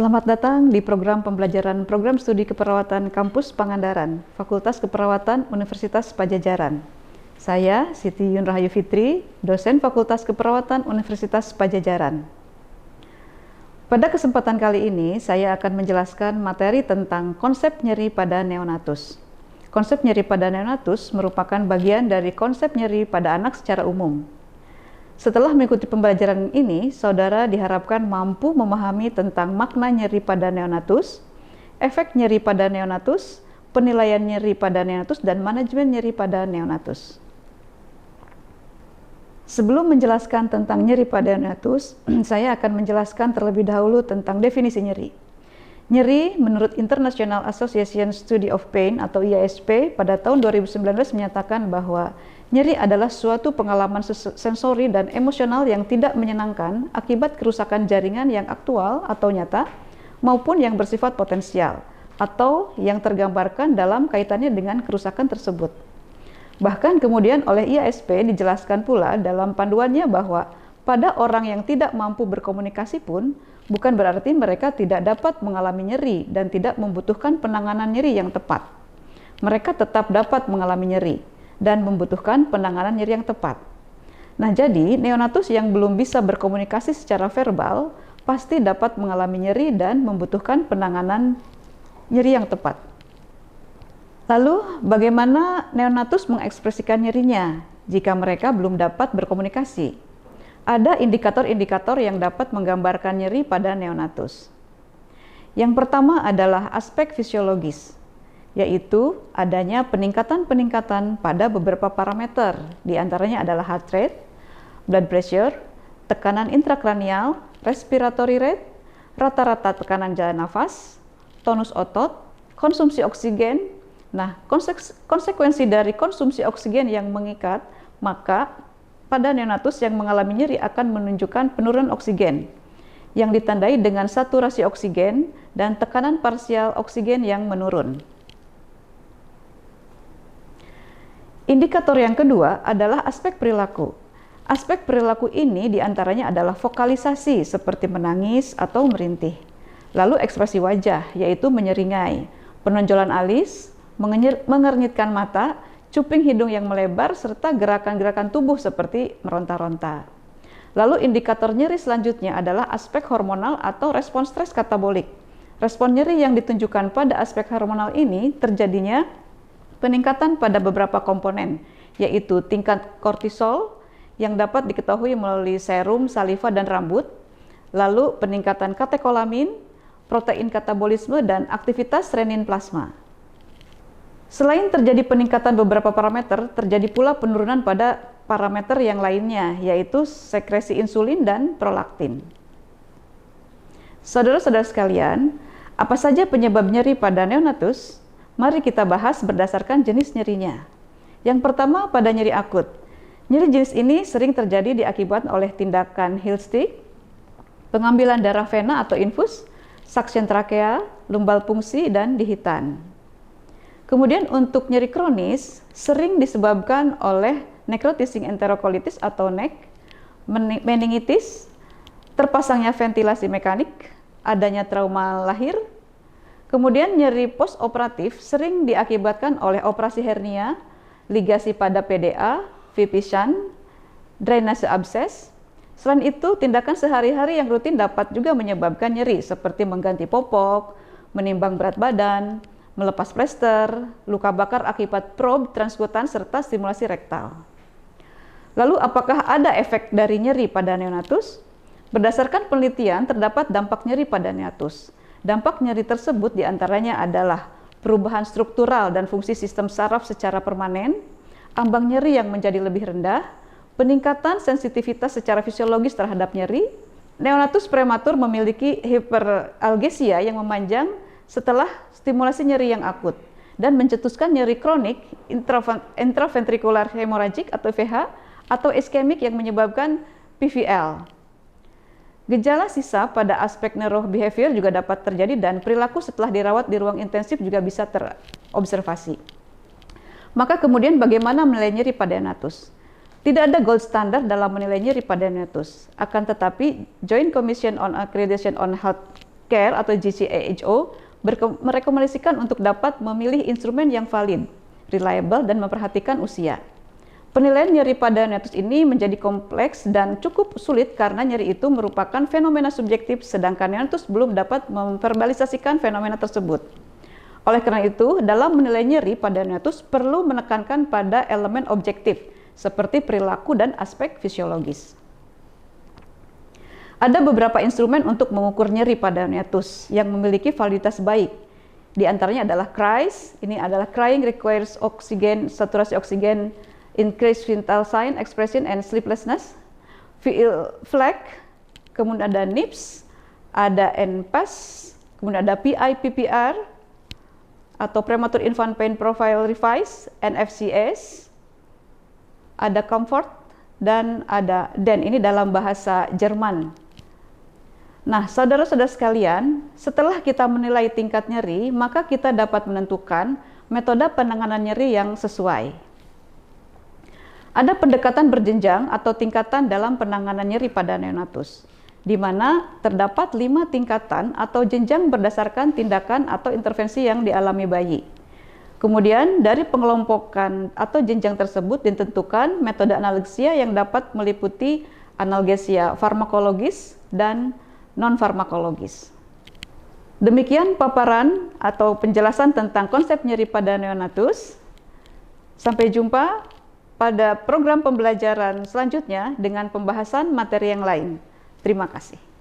Selamat datang di program pembelajaran Program Studi Keperawatan Kampus Pangandaran, Fakultas Keperawatan Universitas Padjadjaran. Saya Siti Yun Rahayu Fitri, dosen Fakultas Keperawatan Universitas Padjadjaran. Pada kesempatan kali ini, saya akan menjelaskan materi tentang konsep nyeri pada neonatus. Konsep nyeri pada neonatus merupakan bagian dari konsep nyeri pada anak secara umum. Setelah mengikuti pembelajaran ini, saudara diharapkan mampu memahami tentang makna nyeri pada neonatus, efek nyeri pada neonatus, penilaian nyeri pada neonatus, dan manajemen nyeri pada neonatus. Sebelum menjelaskan tentang nyeri pada neonatus, saya akan menjelaskan terlebih dahulu tentang definisi nyeri. Nyeri menurut International Association Study of Pain atau IASP pada tahun 2019 menyatakan bahwa nyeri adalah suatu pengalaman sensori dan emosional yang tidak menyenangkan akibat kerusakan jaringan yang aktual atau nyata maupun yang bersifat potensial atau yang tergambarkan dalam kaitannya dengan kerusakan tersebut. Bahkan kemudian oleh IASP dijelaskan pula dalam panduannya bahwa pada orang yang tidak mampu berkomunikasi pun bukan berarti mereka tidak dapat mengalami nyeri dan tidak membutuhkan penanganan nyeri yang tepat. Mereka tetap dapat mengalami nyeri dan membutuhkan penanganan nyeri yang tepat. Nah, jadi neonatus yang belum bisa berkomunikasi secara verbal pasti dapat mengalami nyeri dan membutuhkan penanganan nyeri yang tepat. Lalu, bagaimana neonatus mengekspresikan nyerinya jika mereka belum dapat berkomunikasi? Ada indikator-indikator yang dapat menggambarkan nyeri pada neonatus. Yang pertama adalah aspek fisiologis, yaitu adanya peningkatan-peningkatan pada beberapa parameter, di antaranya adalah heart rate, blood pressure, tekanan intrakranial, respiratory rate, rata-rata tekanan jalan nafas, tonus otot, konsumsi oksigen. Nah, konsekuensi dari konsumsi oksigen yang mengikat, maka pada neonatus yang mengalami nyeri akan menunjukkan penurunan oksigen yang ditandai dengan saturasi oksigen dan tekanan parsial oksigen yang menurun. Indikator yang kedua adalah aspek perilaku. Aspek perilaku ini diantaranya adalah vokalisasi seperti menangis atau merintih. Lalu ekspresi wajah, yaitu menyeringai, penonjolan alis, mengernyitkan mata, cuping hidung yang melebar, serta gerakan-gerakan tubuh seperti meronta-ronta. Lalu indikator nyeri selanjutnya adalah aspek hormonal atau respon stres katabolik. Respon nyeri yang ditunjukkan pada aspek hormonal ini terjadinya peningkatan pada beberapa komponen, yaitu tingkat kortisol yang dapat diketahui melalui serum, saliva, dan rambut, lalu peningkatan katekolamin, protein katabolisme, dan aktivitas renin plasma. Selain terjadi peningkatan beberapa parameter, terjadi pula penurunan pada parameter yang lainnya, yaitu sekresi insulin dan prolaktin. Saudara-saudara sekalian, apa saja penyebab nyeri pada neonatus? Mari kita bahas berdasarkan jenis nyerinya. Yang pertama, pada nyeri akut. Nyeri jenis ini sering terjadi diakibat oleh tindakan heel stick, pengambilan darah vena atau infus, suction trakea, lumbal fungsi, dan dihitan. Kemudian untuk nyeri kronis, sering disebabkan oleh necrotizing enterocolitis atau NEC, meningitis, terpasangnya ventilasi mekanik, adanya trauma lahir. Kemudian nyeri postoperatif sering diakibatkan oleh operasi hernia, ligasi pada PDA, VP shunt, drainase abses. Selain itu, tindakan sehari-hari yang rutin dapat juga menyebabkan nyeri seperti mengganti popok, menimbang berat badan, melepas plester, luka bakar akibat probe transkutan, serta stimulasi rektal. Lalu, apakah ada efek dari nyeri pada neonatus? Berdasarkan penelitian, terdapat dampak nyeri pada neonatus. Dampak nyeri tersebut diantaranya adalah perubahan struktural dan fungsi sistem saraf secara permanen, ambang nyeri yang menjadi lebih rendah, peningkatan sensitivitas secara fisiologis terhadap nyeri. Neonatus prematur memiliki hiperalgesia yang memanjang setelah stimulasi nyeri yang akut dan mencetuskan nyeri kronik intraventricular hemorrhagic atau VH atau iskemik yang menyebabkan PVL. Gejala sisa pada aspek neurobehavior juga dapat terjadi dan perilaku setelah dirawat di ruang intensif juga bisa terobservasi. Maka kemudian bagaimana menilai nyeri pada neonatus? Tidak ada gold standard dalam menilai nyeri pada neonatus. Akan tetapi Joint Commission on Accreditation on Health Care atau GCAHO merekomendasikan untuk dapat memilih instrumen yang valid, reliable, dan memperhatikan usia. Penilaian nyeri pada neonatus ini menjadi kompleks dan cukup sulit karena nyeri itu merupakan fenomena subjektif, sedangkan neonatus belum dapat memverbalisasikan fenomena tersebut. Oleh karena itu, dalam menilai nyeri pada neonatus perlu menekankan pada elemen objektif, seperti perilaku dan aspek fisiologis. Ada beberapa instrumen untuk mengukur nyeri pada neonatus yang memiliki validitas baik. Di antaranya adalah CRISE, ini adalah Crying Requires Oxygen, Saturasi Oksigen, Increased Vital Sign, Expression, and Sleeplessness. FLAC, kemudian ada NIPS, ada NPAS, kemudian ada PIPPR, atau Premature Infant Pain Profile Revise, NFCS, ada Comfort, dan ada DEN, ini dalam bahasa Jerman. Nah, saudara-saudara sekalian, setelah kita menilai tingkat nyeri, maka kita dapat menentukan metode penanganan nyeri yang sesuai. Ada pendekatan berjenjang atau tingkatan dalam penanganan nyeri pada neonatus, di mana terdapat 5 tingkatan atau jenjang berdasarkan tindakan atau intervensi yang dialami bayi. Kemudian dari pengelompokan atau jenjang tersebut ditentukan metode analgesia yang dapat meliputi analgesia farmakologis dan non-farmakologis. Demikian paparan atau penjelasan tentang konsep nyeri pada neonatus. Sampai jumpa pada program pembelajaran selanjutnya dengan pembahasan materi yang lain. Terima kasih.